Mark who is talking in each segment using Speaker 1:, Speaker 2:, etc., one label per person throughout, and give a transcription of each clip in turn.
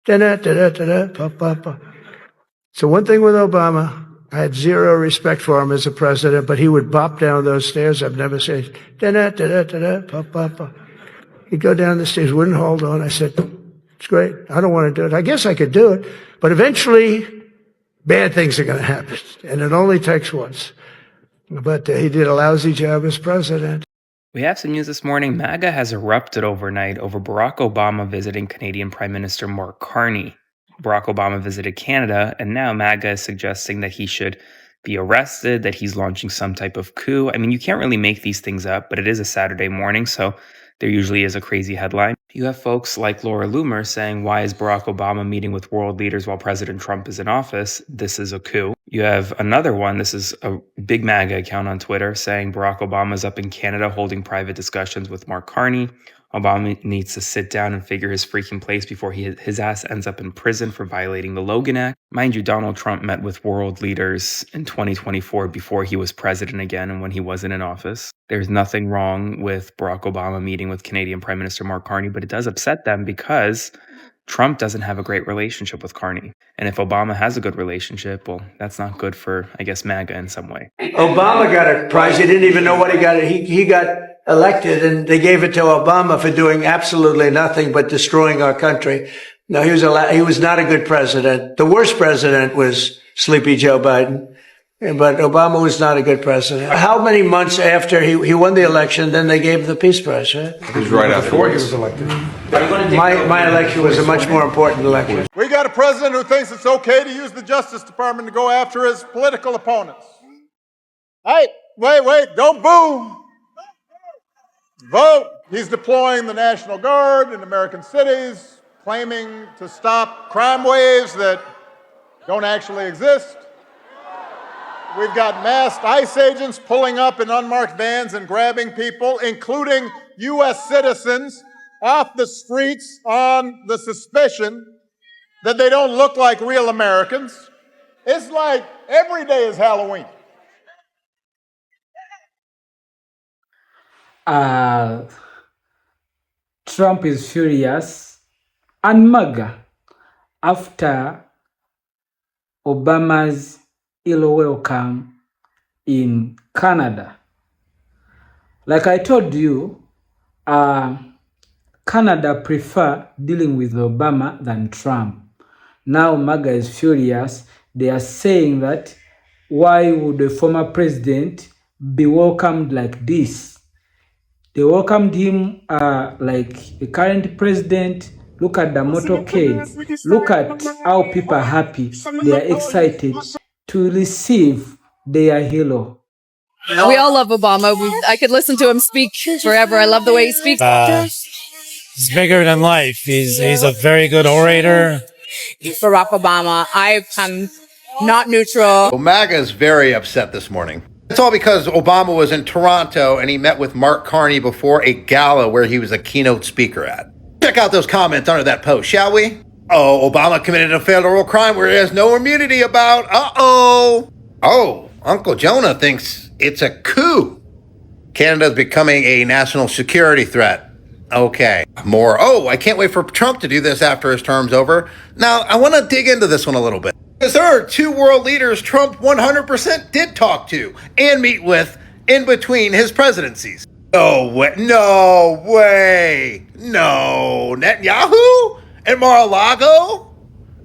Speaker 1: Da-da, da-da, da-da, pa-pa-pa. So one thing with Obama, I had zero respect for him as a president, but he would bop down those stairs. I've never seen da-da, da-da, da-da, pa-pa-pa. He'd go down the stairs, wouldn't hold on. I said, it's great. I don't want to do it. I guess I could do it, but eventually bad things are going to happen, and it only takes once. But he did a lousy job as president.
Speaker 2: We have some news this morning. MAGA has erupted overnight over Barack Obama visiting Canadian Prime Minister Mark Carney. Barack Obama visited Canada, and now MAGA is suggesting that he should be arrested, that he's launching some type of coup. I mean, you can't really make these things up, but it is a Saturday morning, so there usually is a crazy headline. You have folks like Laura Loomer saying, why is Barack Obama meeting with world leaders while President Trump is in office? This is a coup. You have another one, this is a big MAGA account on Twitter, saying Barack Obama is up in Canada holding private discussions with Mark Carney. Obama needs to sit down and figure his freaking place before his ass ends up in prison for violating the Logan Act. Mind you, Donald Trump met with world leaders in 2024 before he was president again and when he wasn't in office. There's nothing wrong with Barack Obama meeting with Canadian Prime Minister Mark Carney, but it does upset them because Trump doesn't have a great relationship with Carney. And if Obama has a good relationship, well, that's not good for, I guess, MAGA in some way.
Speaker 1: Obama got a prize. He didn't even know what he got. He got elected, and they gave it to Obama for doing absolutely nothing but destroying our country. No, he was not a good president. The worst president was Sleepy Joe Biden, but Obama was not a good president. How many months after he won the election, then they gave him the Peace Prize, right?
Speaker 3: It was right after he was elected.
Speaker 1: My election was a much more important election.
Speaker 4: We got a president who thinks it's okay to use the Justice Department to go after his political opponents. Hey, wait, don't boo. Vote. He's deploying the National Guard in American cities, claiming to stop crime waves that don't actually exist. We've got masked ICE agents pulling up in unmarked vans and grabbing people, including U.S. citizens, off the streets on the suspicion that they don't look like real Americans. It's like every day is Halloween.
Speaker 5: Trump is furious and MAGA after Obama's ill welcome in Canada. Like I told you, Canada prefer dealing with Obama than Trump. Now MAGA is furious. They are saying that why would a former president be welcomed like this? They welcomed him like the current president. Look at the motorcade. Look at how people are happy. They are excited to receive their hero.
Speaker 6: We all love Obama. I could listen to him speak forever. I love the way he speaks.
Speaker 7: He's bigger than life. He's a very good orator.
Speaker 6: Barack Obama. I'm not neutral.
Speaker 8: Well, MAGA is very upset this morning. It's all because Obama was in Toronto and he met with Mark Carney before a gala where he was a keynote speaker at. Check out those comments under that post, shall we? Oh, Obama committed a federal crime where he has no immunity about. Oh, Uncle Jonah thinks it's a coup. Canada's becoming a national security threat. Okay, more. Oh, I can't wait for Trump to do this after his term's over. Now, I want to dig into this one a little bit. Because there are two world leaders Trump 100% did talk to and meet with in between his presidencies. No way. No. Netanyahu and Mar-a-Lago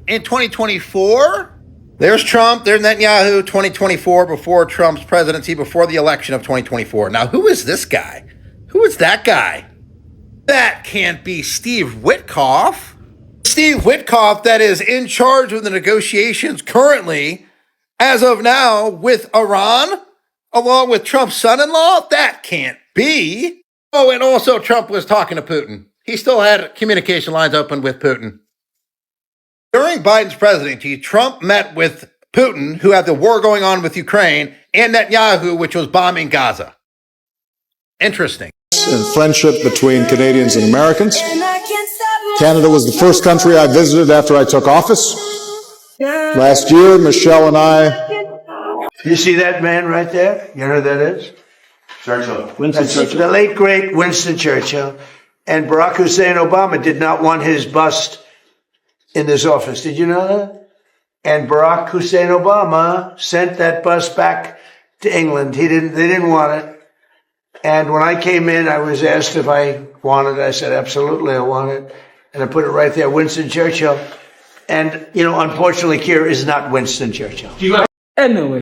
Speaker 8: in 2024? There's Trump, there's Netanyahu, 2024, before Trump's presidency, before the election of 2024. Now, who is this guy? Who is that guy? That can't be Steve Witkoff. Steve Witkoff, that is in charge of the negotiations currently, as of now, with Iran, along with Trump's son-in-law? That can't be. Oh, and also Trump was talking to Putin. He still had communication lines open with Putin. During Biden's presidency, Trump met with Putin, who had the war going on with Ukraine, and Netanyahu, which was bombing Gaza. Interesting.
Speaker 3: And friendship between Canadians and Americans. Canada was the first country I visited after I took office. Last year, Michelle and I...
Speaker 1: You see that man right there? You know who that is?
Speaker 9: Churchill.
Speaker 1: Winston Churchill. The late, great Winston Churchill. And Barack Hussein Obama did not want his bust in this office. Did you know that? And Barack Hussein Obama sent that bus back to England. They didn't want it. And when I came in, I was asked if I wanted it. I said, absolutely, I want it. And I put it right there, Winston Churchill. And, unfortunately, Keir is not Winston Churchill.
Speaker 5: Anyway.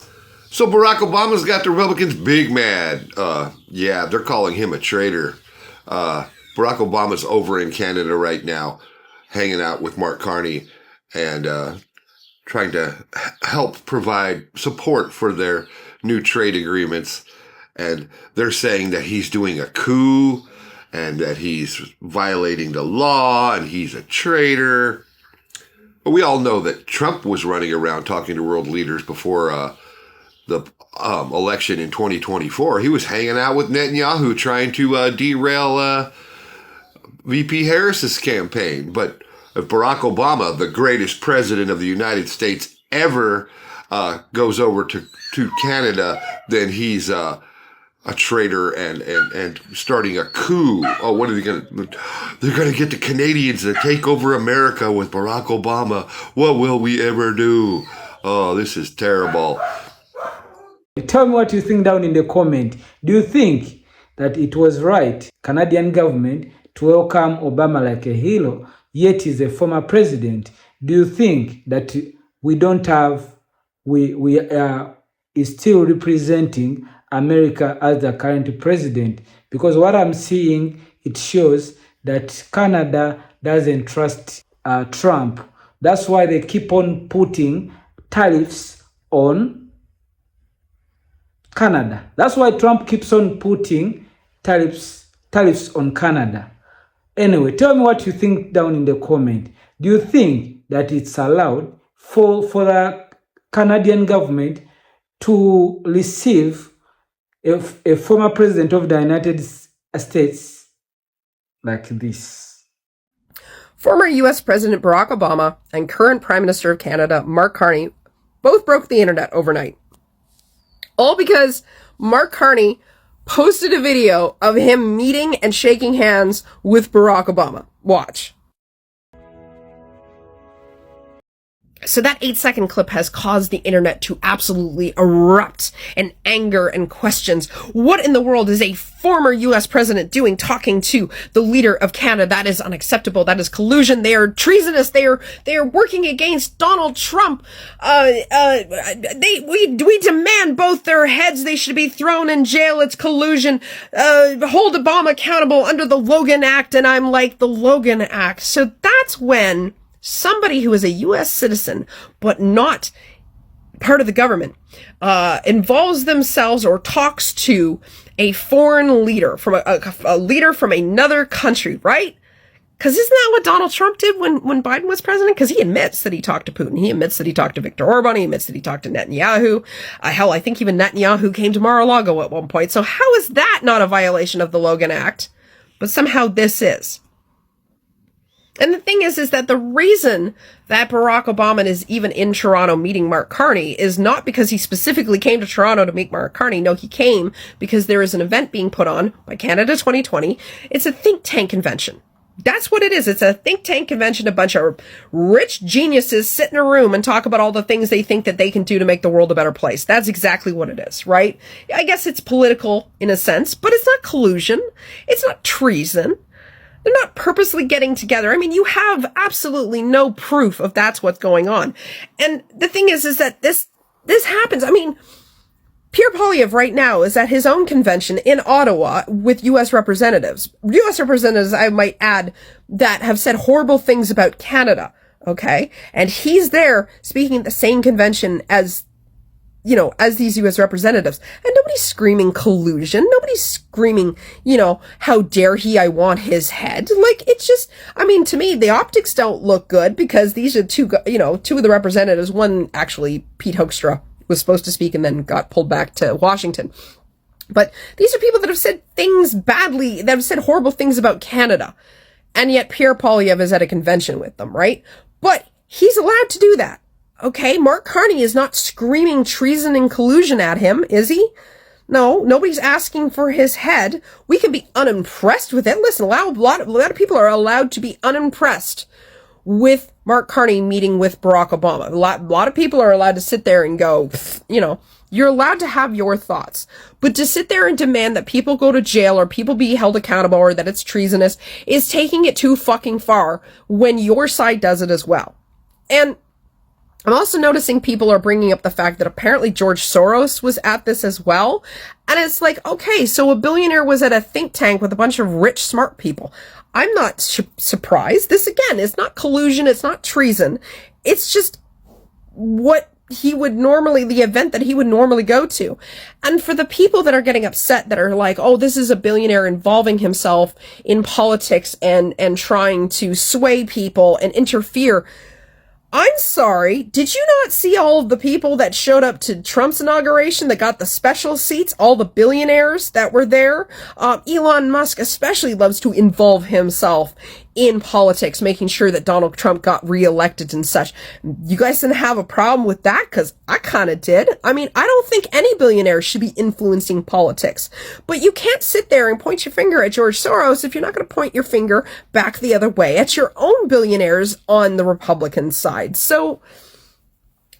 Speaker 9: So Barack Obama's got the Republicans big mad. Yeah, they're calling him a traitor. Barack Obama's over in Canada right now, hanging out with Mark Carney and trying to help provide support for their new trade agreements. And they're saying that he's doing a coup and that he's violating the law and he's a traitor. But we all know that Trump was running around talking to world leaders before the election in 2024. He was hanging out with Netanyahu trying to derail VP Harris's campaign. But if Barack Obama, the greatest president of the United States ever, goes over to Canada, then he's a traitor and starting a coup. Oh, what are they going to? They're going to get the Canadians to take over America with Barack Obama. What will we ever do? Oh, this is terrible.
Speaker 5: Tell me what you think down in the comment. Do you think that it was right, Canadian government, to welcome Obama like a hero, yet he's a former president? Do you think that is still representing America as the current president? Because what I'm seeing, it shows that Canada doesn't trust Trump. That's why they keep on putting tariffs on Canada. That's why Trump keeps on putting tariffs on Canada. Anyway, tell me what you think down in the comment. Do you think that it's allowed for the Canadian government to receive a former president of the United States like this?
Speaker 10: Former U.S. President Barack Obama and current Prime Minister of Canada, Mark Carney, both broke the internet overnight. All because Mark Carney posted a video of him meeting and shaking hands with Barack Obama. Watch. So that 8-second clip has caused the internet to absolutely erupt in anger and questions. What in the world is a former U.S. president doing talking to the leader of Canada? That is unacceptable. That is collusion. They are treasonous. They are working against Donald Trump. We demand both their heads. They should be thrown in jail. It's collusion. Hold Obama accountable under the Logan Act. And I'm like, the Logan Act. So that's when somebody who is a U.S. citizen, but not part of the government, involves themselves or talks to a foreign leader, from a leader from another country, right? Because isn't that what Donald Trump did when Biden was president? Because he admits that he talked to Putin. He admits that he talked to Viktor Orban. He admits that he talked to Netanyahu. Hell, I think even Netanyahu came to Mar-a-Lago at one point. So how is that not a violation of the Logan Act? But somehow this is. And the thing is that the reason that Barack Obama is even in Toronto meeting Mark Carney is not because he specifically came to Toronto to meet Mark Carney. No, he came because there is an event being put on by Canada 2020. It's a think tank convention. That's what it is. It's a think tank convention. A bunch of rich geniuses sit in a room and talk about all the things they think that they can do to make the world a better place. That's exactly what it is, right? I guess it's political in a sense, but it's not collusion. It's not treason. They're not purposely getting together. I mean, you have absolutely no proof of that's what's going on. And the thing is that this happens. I mean, Pierre Poilievre right now is at his own convention in Ottawa with U.S. representatives. U.S. representatives, I might add, that have said horrible things about Canada. Okay? And he's there speaking at the same convention as these U.S. representatives. And nobody's screaming collusion. Nobody's screaming, how dare he, I want his head. Like, it's just, I mean, to me, the optics don't look good because these are two of the representatives. One, actually, Pete Hoekstra was supposed to speak and then got pulled back to Washington. But these are people that have said things badly, that have said horrible things about Canada. And yet Pierre Poilievre is at a convention with them, right? But he's allowed to do that. Okay, Mark Carney is not screaming treason and collusion at him, is he? No, nobody's asking for his head. We can be unimpressed with it. Listen, a lot of people are allowed to be unimpressed with Mark Carney meeting with Barack Obama. A lot of people are allowed to sit there and go, you know, you're allowed to have your thoughts. But to sit there and demand that people go to jail or people be held accountable or that it's treasonous is taking it too fucking far when your side does it as well. And I'm also noticing people are bringing up the fact that apparently George Soros was at this as well. And it's like, okay, so a billionaire was at a think tank with a bunch of rich, smart people. I'm not surprised. This, again, is not collusion. It's not treason. It's just what he would normally, the event that he would normally go to. And for the people that are getting upset that are like, oh, this is a billionaire involving himself in politics and trying to sway people and interfere. I'm sorry, did you not see all of the people that showed up to Trump's inauguration that got the special seats, all the billionaires that were there? Elon Musk especially loves to involve himself in politics, making sure that Donald Trump got reelected and such. You guys didn't have a problem with that? Because I kind of did. I mean, I don't think any billionaire should be influencing politics. But you can't sit there and point your finger at George Soros if you're not going to point your finger back the other way at your own billionaires on the Republican side. So,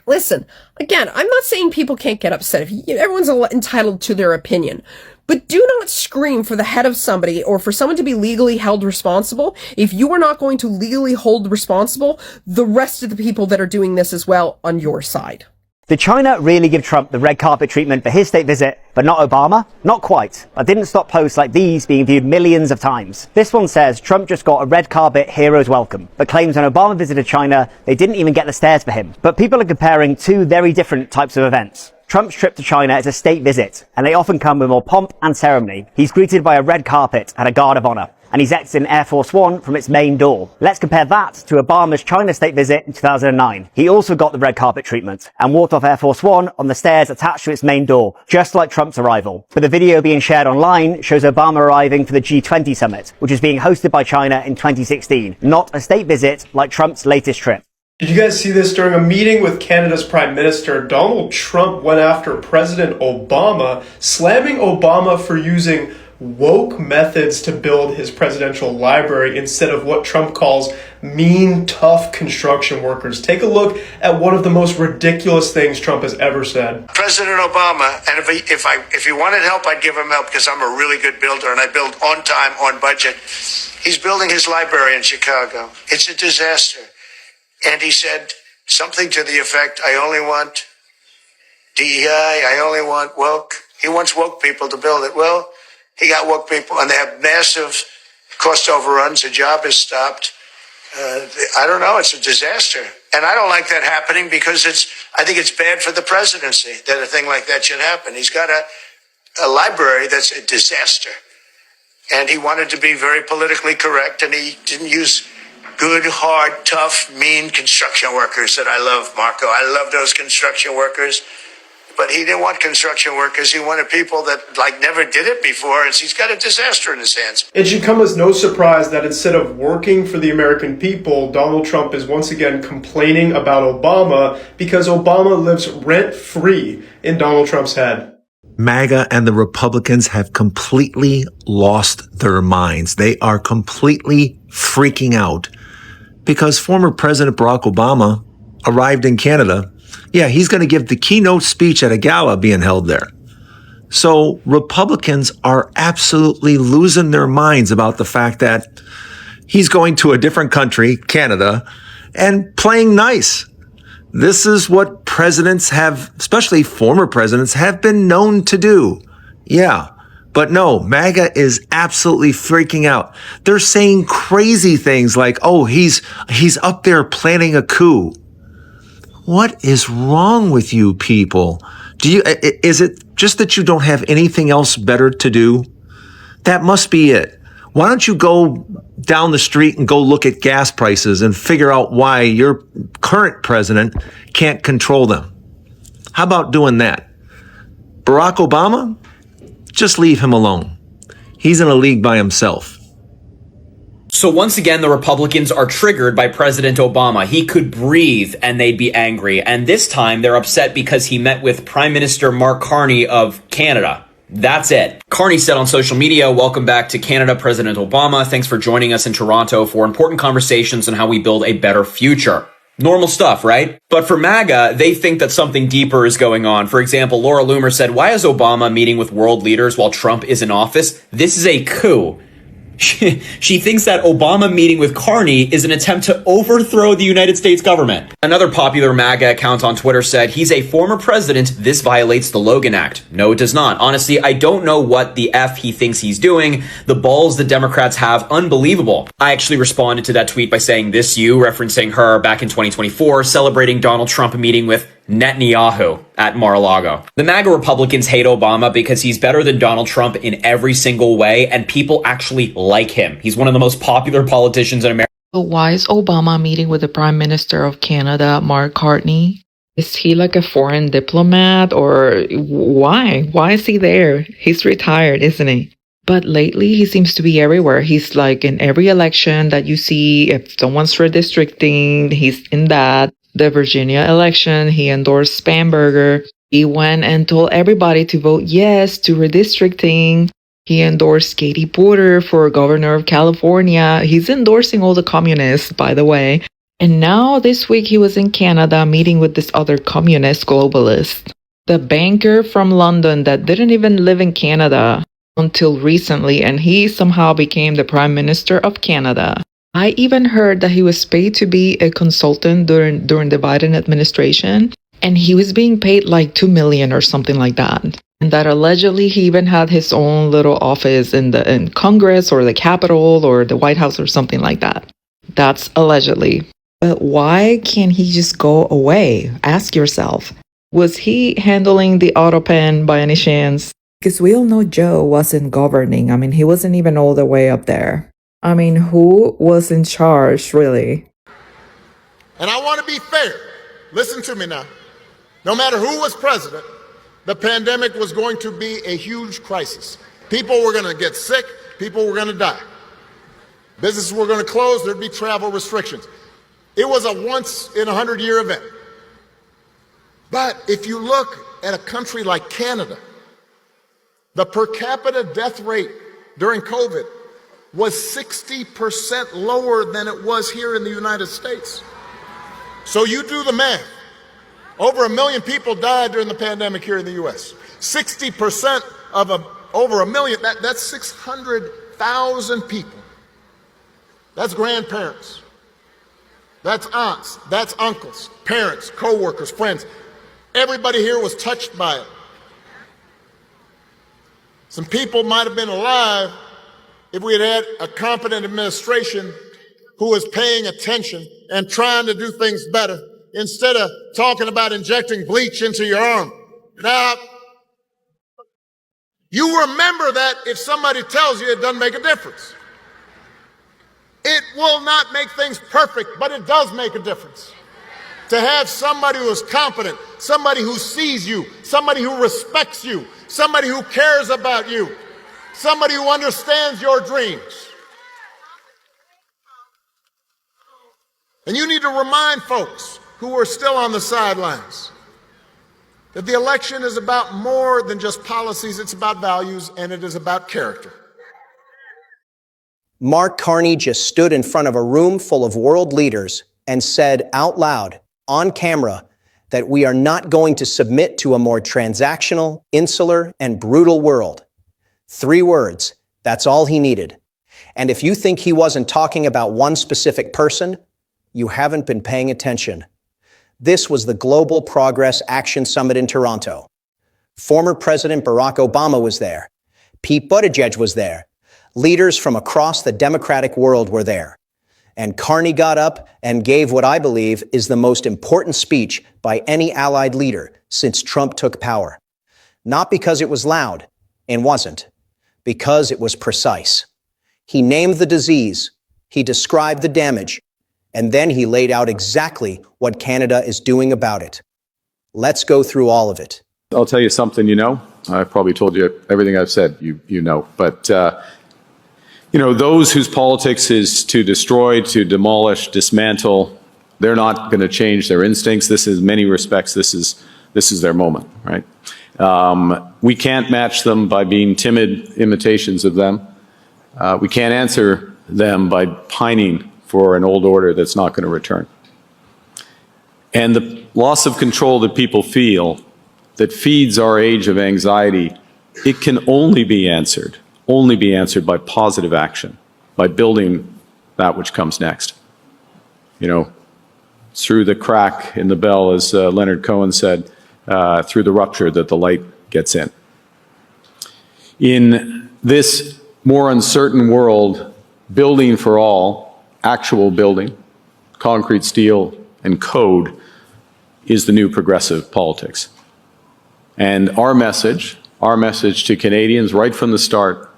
Speaker 10: listen, again, I'm not saying people can't get upset. Everyone's entitled to their opinion. But do not scream for the head of somebody or for someone to be legally held responsible if you are not going to legally hold responsible the rest of the people that are doing this as well on your side.
Speaker 11: Did China really give Trump the red carpet treatment for his state visit, but not Obama? Not quite. I didn't stop posts like these being viewed millions of times. This one says Trump just got a red carpet hero's welcome, but claims when Obama visited China, they didn't even get the stairs for him. But people are comparing two very different types of events. Trump's trip to China is a state visit, and they often come with more pomp and ceremony. He's greeted by a red carpet and a guard of honor, and he's exiting Air Force One from its main door. Let's compare that to Obama's China state visit in 2009. He also got the red carpet treatment and walked off Air Force One on the stairs attached to its main door, just like Trump's arrival. But the video being shared online shows Obama arriving for the G20 summit, which is being hosted by China in 2016, not a state visit like Trump's latest trip.
Speaker 12: Did you guys see this? During a meeting with Canada's Prime Minister, Donald Trump went after President Obama, slamming Obama for using woke methods to build his presidential library instead of what Trump calls mean, tough construction workers. Take a look at one of the most ridiculous things Trump has ever said.
Speaker 13: President Obama, and if he wanted help, I'd give him help because I'm a really good builder and I build on time, on budget. He's building his library in Chicago. It's a disaster. And he said something to the effect, I only want DEI, I only want woke. He wants woke people to build it. Well, he got woke people, and they have massive cost overruns. The job is stopped. I don't know. It's a disaster. And I don't like that happening because I think it's bad for the presidency that a thing like that should happen. He's got a library that's a disaster. And he wanted to be very politically correct, and he didn't use good, hard, tough, mean construction workers that I love, Marco. I love those construction workers. But he didn't want construction workers. He wanted people that never did it before. And he's got a disaster in his hands.
Speaker 12: It should come as no surprise that instead of working for the American people, Donald Trump is once again complaining about Obama because Obama lives rent-free in Donald Trump's head.
Speaker 14: MAGA and the Republicans have completely lost their minds. They are completely freaking out because former President Barack Obama arrived in Canada. Yeah, he's going to give the keynote speech at a gala being held there. So Republicans are absolutely losing their minds about the fact that he's going to a different country, Canada, and playing nice. This is what presidents have, especially former presidents, have been known to do. Yeah. But no, MAGA is absolutely freaking out. They're saying crazy things like, oh, he's up there planning a coup. What is wrong with you people? Is it just that you don't have anything else better to do? That must be it. Why don't you go down the street and go look at gas prices and figure out why your current president can't control them? How about doing that? Barack Obama? Just leave him alone. He's in a league by himself.
Speaker 15: So once again, the Republicans are triggered by President Obama. He could breathe and they'd be angry. And this time they're upset because he met with Prime Minister Mark Carney of Canada. That's it. Carney said on social media, welcome back to Canada, President Obama. Thanks for joining us in Toronto for important conversations on how we build a better future. Normal stuff, right? But for MAGA, they think that something deeper is going on. For example, Laura Loomer said, why is Obama meeting with world leaders while Trump is in office? This is a coup. She thinks that Obama meeting with Carney is an attempt to overthrow the United States government. Another popular MAGA account on Twitter said, he's a former president. This violates the Logan Act. No, it does not. Honestly, I don't know what the F he thinks he's doing. The balls the Democrats have, unbelievable. I actually responded to that tweet by saying this you, referencing her back in 2024, celebrating Donald Trump meeting with Netanyahu at Mar-a-Lago. The MAGA Republicans hate Obama because he's better than Donald Trump in every single way, and people actually like him. He's one of the most popular politicians in America.
Speaker 16: So why is Obama meeting with the Prime Minister of Canada, Mark Carney? Is he like a foreign diplomat, or why? Why is he there? He's retired, isn't he? But lately, he seems to be everywhere. He's like in every election that you see. If someone's redistricting, he's in that. The Virginia election, he endorsed Spamberger. He went and told everybody to vote yes to redistricting. He endorsed Katie Porter for governor of California. He's endorsing all the communists, by the way. And now this week he was in Canada meeting with this other communist globalist. The banker from London that didn't even live in Canada until recently, and he somehow became the Prime Minister of Canada. I even heard that he was paid to be a consultant during the Biden administration, and he was being paid like $2 million or something like that. And that allegedly he even had his own little office in Congress or the Capitol or the White House or something like that. That's allegedly. But why can't he just go away? Ask yourself. Was he handling the auto pen by any chance? Because we all know Joe wasn't governing. I mean, he wasn't even all the way up there. I mean, who was in charge, really?
Speaker 4: And I want to be fair. Listen to me now. No matter who was president, the pandemic was going to be a huge crisis. People were going to get sick. People were going to die. Businesses were going to close. There'd be travel restrictions. It was a once-in-a-100-year event. But if you look at a country like Canada, the per capita death rate during COVID was 60% lower than it was here in the United States. So you do the math. Over 1 million people died during the pandemic here in the U.S. 60% of over 1 million, that's 600,000 people. That's grandparents. That's aunts. That's uncles, parents, co-workers, friends. Everybody here was touched by it. Some people might have been alive if we had had a competent administration who was paying attention and trying to do things better instead of talking about injecting bleach into your arm. Now, you remember that if somebody tells you, it doesn't make a difference. It will not make things perfect, but it does make a difference. To have somebody who is competent, somebody who sees you, somebody who respects you, somebody who cares about you, somebody who understands your dreams. And you need to remind folks who are still on the sidelines that the election is about more than just policies. It's about values, and it is about character.
Speaker 17: Mark Carney just stood in front of a room full of world leaders and said out loud, on camera, that we are not going to submit to a more transactional, insular, and brutal world. 3 words. That's all he needed. And if you think he wasn't talking about one specific person, you haven't been paying attention. This was the Global Progress Action Summit in Toronto. Former President Barack Obama was there. Pete Buttigieg was there. Leaders from across the democratic world were there. And Carney got up and gave what I believe is the most important speech by any allied leader since Trump took power. Not because it was loud, and wasn't, because it was precise. He named the disease, he described the damage, and then he laid out exactly what Canada is doing about it. Let's go through all of it.
Speaker 18: I'll tell you something you know. I've probably told you everything I've said, you know. But, those whose politics is to destroy, to demolish, dismantle, they're not going to change their instincts. This is, in many respects, this is their moment, right? We can't match them by being timid imitations of them. We can't answer them by pining for an old order that's not going to return. And the loss of control that people feel that feeds our age of anxiety, it can only be answered by positive action, by building that which comes next. You know, through the crack in the bell, as Leonard Cohen said, through the rupture that the light gets in. In this more uncertain world, building for all, actual building, concrete, steel, and code is the new progressive politics. And our message to Canadians right from the start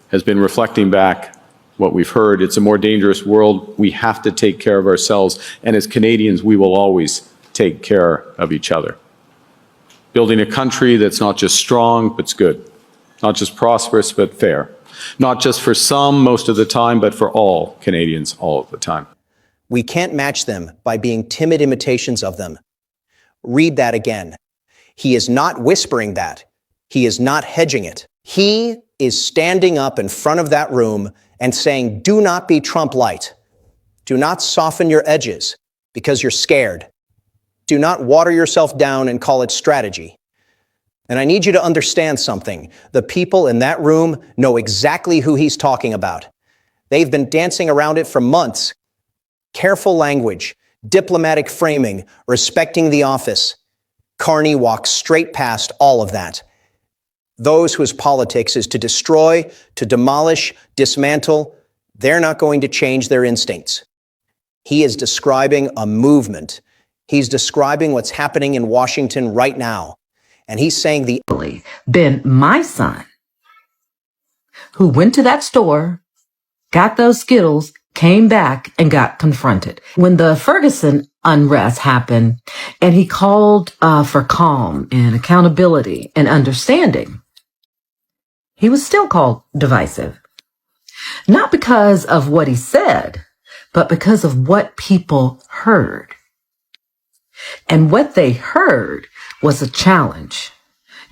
Speaker 18: has been reflecting back what we've heard. It's a more dangerous world. We have to take care of ourselves. And as Canadians, we will always take care of each other. Building a country that's not just strong, but good. Not just prosperous, but fair. Not just for some most of the time, but for all Canadians all of the time.
Speaker 17: We can't match them by being timid imitations of them. Read that again. He is not whispering that. He is not hedging it. He is standing up in front of that room and saying, do not be Trump light. Do not soften your edges because you're scared. Do not water yourself down and call it strategy. And I need you to understand something. The people in that room know exactly who he's talking about. They've been dancing around it for months. Careful language, diplomatic framing, respecting the office. Carney walks straight past all of that. Those whose politics is to destroy, to demolish, dismantle, they're not going to change their instincts. He is describing a movement. He's describing what's happening in Washington right now. And he's saying
Speaker 19: then my son, who went to that store, got those Skittles, came back and got confronted. When the Ferguson unrest happened and he called for calm and accountability and understanding, he was still called divisive. Not because of what he said, but because of what people heard. And what they heard was a challenge.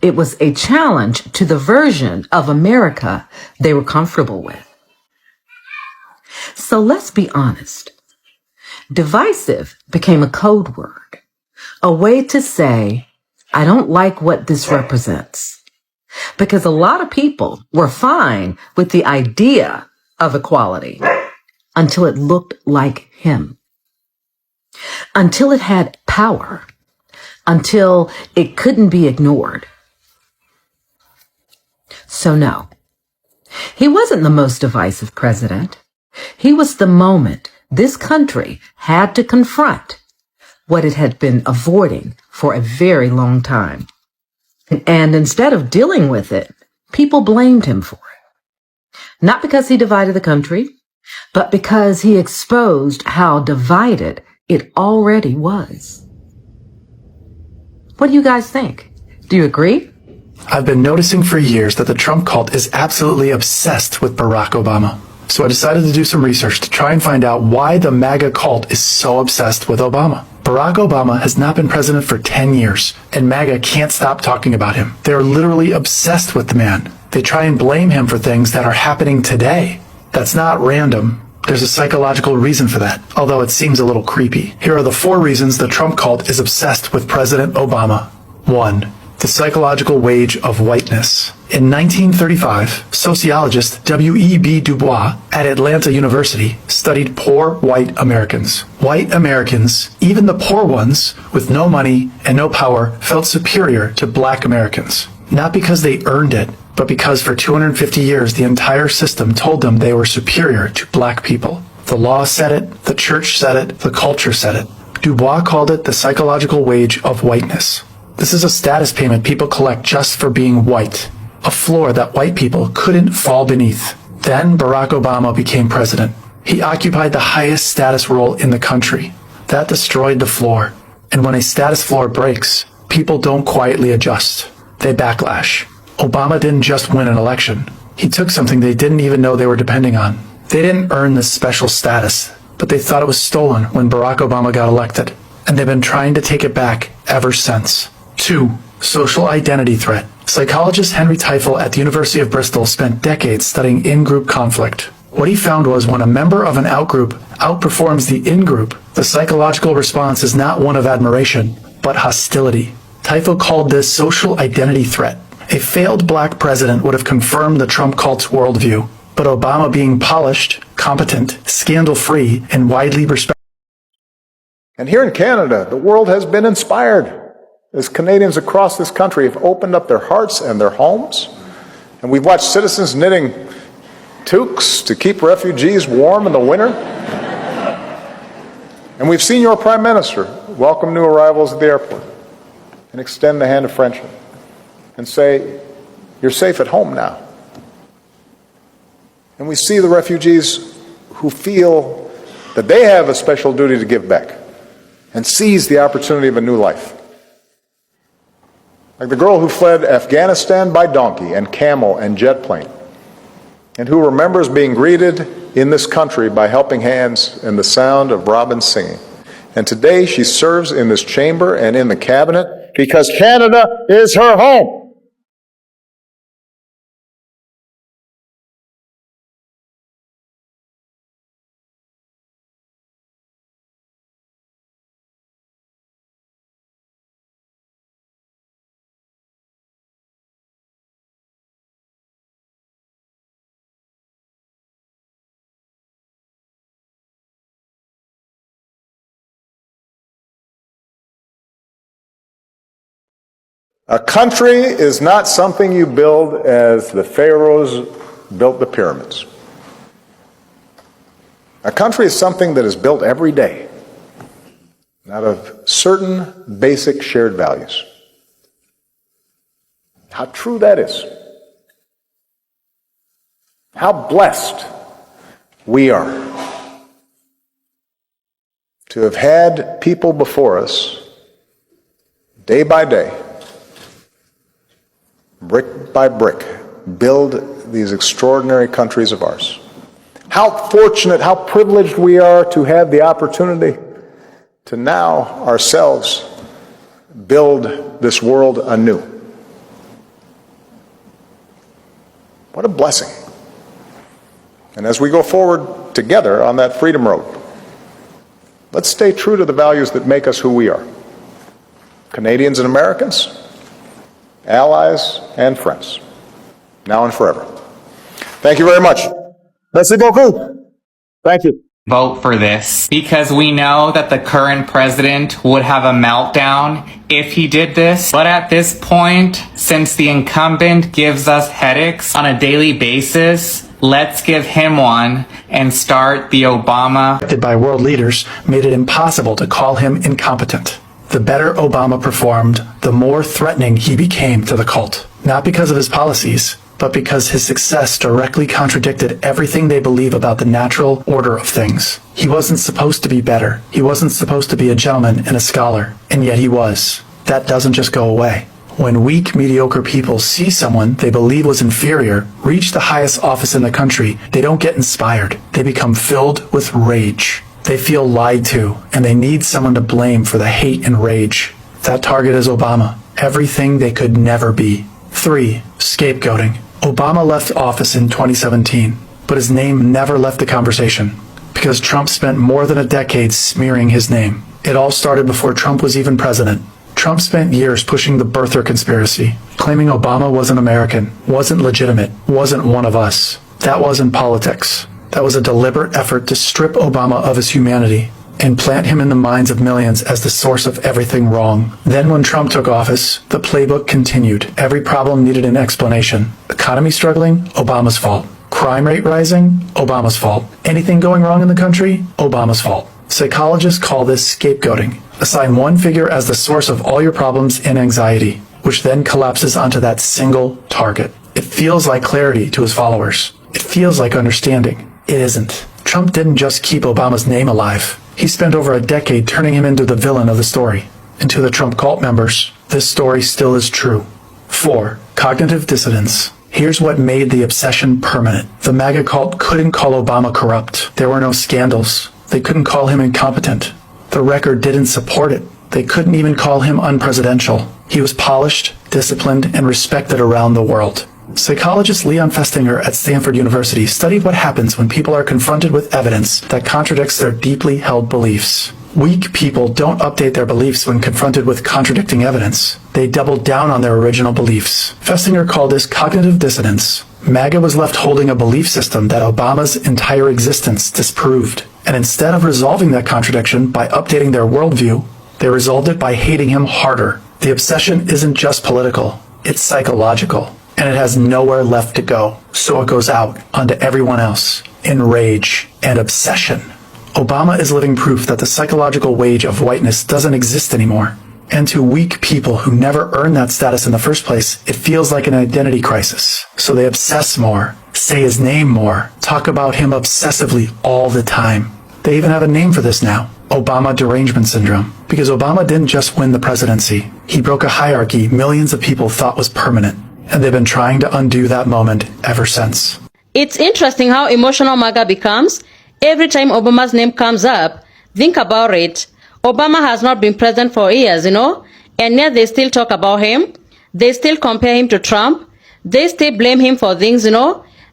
Speaker 19: It was a challenge to the version of America they were comfortable with. So let's be honest. Divisive became a code word, a way to say, I don't like what this represents. Because a lot of people were fine with the idea of equality until it looked like him. Until it had power. Until it couldn't be ignored. So no, he wasn't the most divisive president. He was the moment this country had to confront what it had been avoiding for a very long time. And instead of dealing with it, people blamed him for it. Not because he divided the country, but because he exposed how divided it already was. What do you guys think? Do you agree?
Speaker 20: I've been noticing for years that the Trump cult is absolutely obsessed with Barack Obama. So I decided to do some research to try and find out why the MAGA cult is so obsessed with Obama. Barack Obama has not been president for 10 years, and MAGA can't stop talking about him. They're literally obsessed with the man. They try and blame him for things that are happening today. That's not random. There's a psychological reason for that, although it seems a little creepy. Here are the 4 reasons the Trump cult is obsessed with President Obama. 1. The psychological wage of whiteness. In 1935, sociologist W.E.B. Du Bois at Atlanta University studied poor white Americans. White Americans, even the poor ones with no money and no power, felt superior to black Americans. Not because they earned it, but because for 250 years the entire system told them they were superior to black people. The law said it, the church said it, the culture said it. Du Bois called it the psychological wage of whiteness. This is a status payment people collect just for being white, a floor that white people couldn't fall beneath. Then Barack Obama became president. He occupied the highest status role in the country. That destroyed the floor. And when a status floor breaks, people don't quietly adjust. They backlash. Obama didn't just win an election. He took something they didn't even know they were depending on. They didn't earn this special status, but they thought it was stolen when Barack Obama got elected. And they've been trying to take it back ever since. 2. Social identity threat. Psychologist Henry Teifel at the University of Bristol spent decades studying in-group conflict. What he found was when a member of an outgroup outperforms the in-group, the psychological response is not one of admiration, but hostility. Teifel called this social identity threat. A failed black president would have confirmed the Trump cult's worldview, but Obama being polished, competent, scandal-free, and widely respected.
Speaker 4: And here in Canada, the world has been inspired as Canadians across this country have opened up their hearts and their homes. And we've watched citizens knitting toques to keep refugees warm in the winter. And we've seen your Prime Minister welcome new arrivals at the airport and extend the hand of friendship and say, you're safe at home now. And we see the refugees who feel that they have a special duty to give back and seize the opportunity of a new life. Like the girl who fled Afghanistan by donkey and camel and jet plane, and who remembers being greeted in this country by helping hands and the sound of robins singing. And today she serves in this chamber and in the cabinet because Canada is her home. A country is not something you build as the pharaohs built the pyramids. A country is something that is built every day out of certain basic shared values. How true that is. How blessed we are to have had people before us, day by day, brick by brick, build these extraordinary countries of ours. How fortunate, how privileged we are to have the opportunity to now ourselves build this world anew. What a blessing. And as we go forward together on that freedom road, let's stay true to the values that make us who we are. Canadians and Americans, allies and friends, now and forever. Thank you very much. Merci beaucoup. Thank you.
Speaker 21: Vote for this because we know that the current president would have a meltdown if he did this. But at this point, since the incumbent gives us headaches on a daily basis, let's give him one and start the Obama.
Speaker 20: By world leaders made it impossible to call him incompetent. The better Obama performed, the more threatening he became to the cult. Not because of his policies, but because his success directly contradicted everything they believe about the natural order of things. He wasn't supposed to be better. He wasn't supposed to be a gentleman and a scholar, and yet he was. That doesn't just go away. When weak, mediocre people see someone they believe was inferior reach the highest office in the country, they don't get inspired. They become filled with rage. They feel lied to, and they need someone to blame for the hate and rage. That target is Obama. Everything they could never be. 3. Scapegoating. Obama left office in 2017, but his name never left the conversation, because Trump spent more than a decade smearing his name. It all started before Trump was even president. Trump spent years pushing the birther conspiracy, claiming Obama wasn't American, wasn't legitimate, wasn't one of us. That wasn't politics. That was a deliberate effort to strip Obama of his humanity and plant him in the minds of millions as the source of everything wrong. Then when Trump took office, the playbook continued. Every problem needed an explanation. Economy struggling? Obama's fault. Crime rate rising? Obama's fault. Anything going wrong in the country? Obama's fault. Psychologists call this scapegoating. Assign one figure as the source of all your problems and anxiety, which then collapses onto that single target. It feels like clarity to his followers. It feels like understanding. It isn't. Trump didn't just keep Obama's name alive. He spent over a decade turning him into the villain of the story. And to the Trump cult members, this story still is true. 4. Cognitive dissonance. Here's what made the obsession permanent. The MAGA cult couldn't call Obama corrupt. There were no scandals. They couldn't call him incompetent. The record didn't support it. They couldn't even call him unpresidential. He was polished, disciplined, and respected around the world. Psychologist Leon Festinger at Stanford University studied what happens when people are confronted with evidence that contradicts their deeply held beliefs. Weak people don't update their beliefs when confronted with contradicting evidence. They double down on their original beliefs. Festinger called this cognitive dissonance. MAGA was left holding a belief system that Obama's entire existence disproved. And instead of resolving that contradiction by updating their worldview, they resolved it by hating him harder. The obsession isn't just political, it's psychological. And it has nowhere left to go. So it goes out onto everyone else in rage and obsession. Obama is living proof that the psychological wage of whiteness doesn't exist anymore. And to weak people who never earned that status in the first place, it feels like an identity crisis. So they obsess more, say his name more, talk about him obsessively all the time. They even have a name for this now, Obama derangement syndrome. Because Obama didn't just win the presidency. He broke a hierarchy millions of people thought was permanent. And they've been trying to undo that moment ever since.
Speaker 2: It's interesting how emotional MAGA becomes. Every time Obama's name comes up, think about it. Obama has not been president for years, and yet they still talk about him. They still compare him to Trump. They still blame him for things,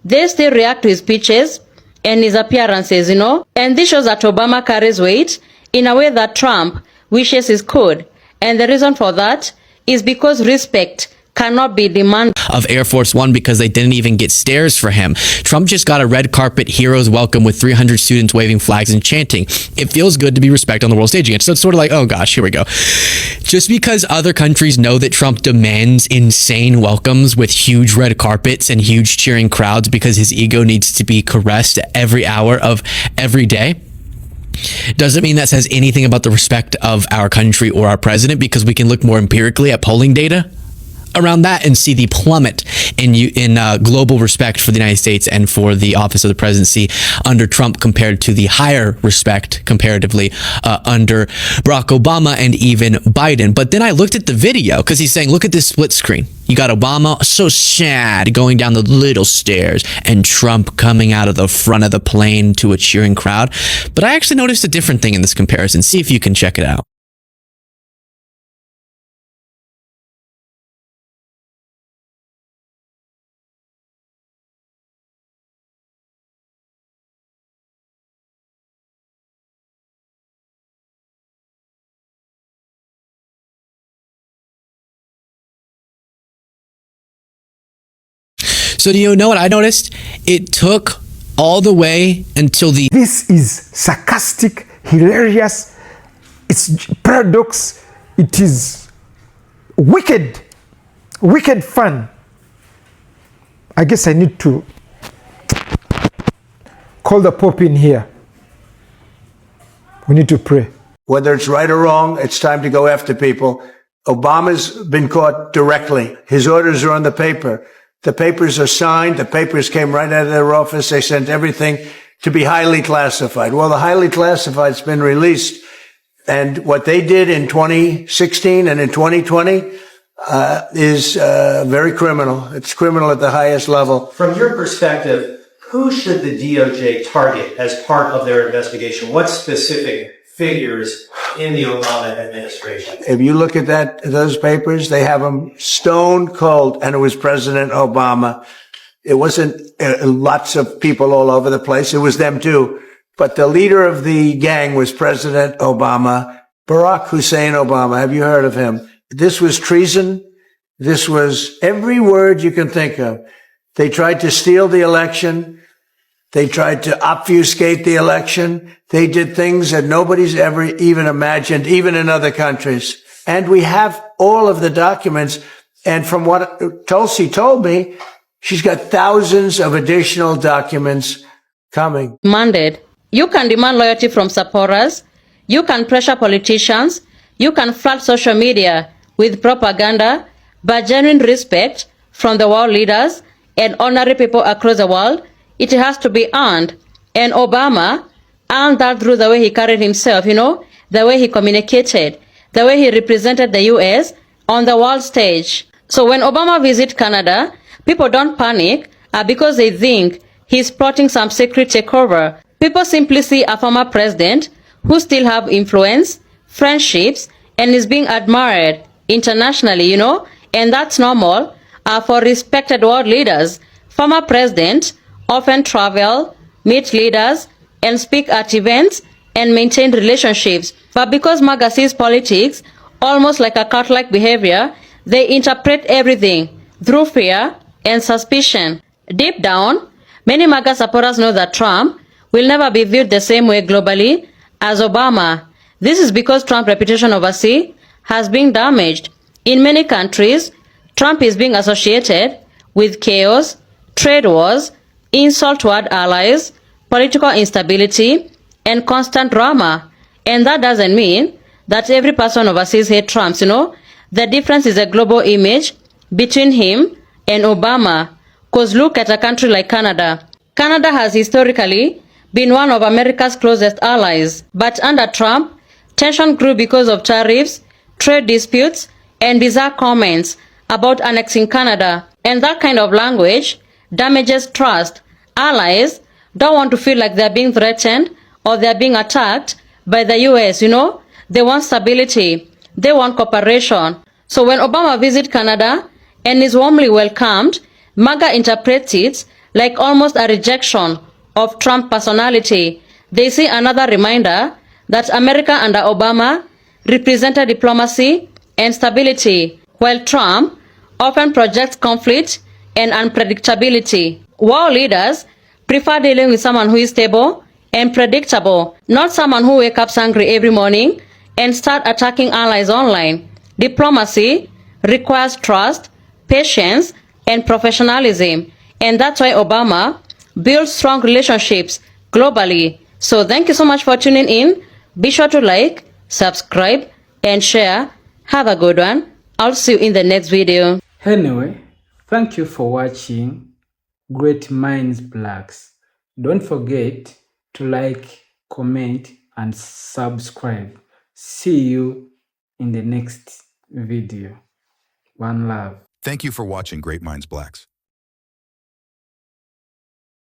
Speaker 2: They still react to his speeches and his appearances, And this shows that Obama carries weight in a way that Trump wishes he could. And the reason for that is because respect cannot be demanded
Speaker 22: of Air Force One because they didn't even get stairs for him. Trump just got a red carpet hero's welcome with 300 students waving flags and chanting. It feels good to be respected on the world stage again. So it's sort of like, oh gosh, here we go. Just because other countries know that Trump demands insane welcomes with huge red carpets and huge cheering crowds because his ego needs to be caressed every hour of every day, doesn't mean that says anything about the respect of our country or our president, because we can look more empirically at polling data around that and see the plummet in global respect for the United States and for the office of the presidency under Trump compared to the higher respect comparatively under Barack Obama and even Biden. But then I looked at the video because he's saying, look at this split screen. You got Obama so sad going down the little stairs and Trump coming out of the front of the plane to a cheering crowd. But I actually noticed a different thing in this comparison. See if you can check it out. So do you know what I noticed? It took all the way until the...
Speaker 23: This is sarcastic, hilarious, it's paradox, it is wicked fun. I guess I need to call the Pope in here. We need to pray.
Speaker 1: Whether it's right or wrong, it's time to go after people. Obama's been caught directly. His orders are on the paper. The papers are signed. The papers came right out of their office. They sent everything to be highly classified. Well, the highly classified's been released. And what they did in 2016 and in 2020 is very criminal. It's criminal at the highest level.
Speaker 24: From your perspective, who should the DOJ target as part of their investigation? What specific figures in the Obama administration?
Speaker 1: If you look at those papers, they have them stone cold, and it was President Obama. It wasn't lots of people all over the place. It was them too. But the leader of the gang was President Obama, Barack Hussein Obama. Have you heard of him? This was treason. This was every word you can think of. They tried to steal the election. They tried to obfuscate the election. They did things that nobody's ever even imagined, even in other countries. And we have all of the documents. And from what Tulsi told me, she's got thousands of additional documents coming.
Speaker 2: Demanded. You can demand loyalty from supporters. You can pressure politicians. You can flood social media with propaganda, but genuine respect from the world leaders and ordinary people across the world, it has to be earned. And Obama earned that through the way he carried himself, the way he communicated, the way he represented the US on the world stage. So when Obama visits Canada, people don't panic because they think he's plotting some secret takeover. People simply see a former president who still have influence, friendships, and is being admired internationally, and that's normal for respected world leaders. Former presidents often travel, meet leaders, and speak at events and maintain relationships. But because MAGA sees politics almost like a cult-like behavior, they interpret everything through fear and suspicion. Deep down, many MAGA supporters know that Trump will never be viewed the same way globally as Obama. This is because Trump's reputation overseas has been damaged. In many countries, Trump is being associated with chaos, trade wars, insult toward allies, political instability, and constant drama. And that doesn't mean that every person overseas hates Trump, The difference is a global image between him and Obama. Because look at a country like Canada. Canada has historically been one of America's closest allies. But under Trump, tension grew because of tariffs, trade disputes, and bizarre comments about annexing Canada. And that kind of language damages trust. Allies don't want to feel like they're being threatened or they're being attacked by the US, They want stability. They want cooperation. So when Obama visits Canada and is warmly welcomed, MAGA interprets it like almost a rejection of Trump's personality. They see another reminder that America under Obama represented diplomacy and stability, while Trump often projects conflict and unpredictability. World leaders prefer dealing with someone who is stable and predictable, not someone who wakes up angry every morning and start attacking allies online. Diplomacy requires trust, patience, and professionalism, and that's why Obama builds strong relationships globally. So thank you so much for tuning in. Be sure to like, subscribe, and share. Have a good one. I'll see you in the next video.
Speaker 5: Anyway, thank you for watching Great Minds Blacks. Don't forget to like, comment, and subscribe. See you in the next video. One love.
Speaker 3: Thank you for watching Great Minds Blacks.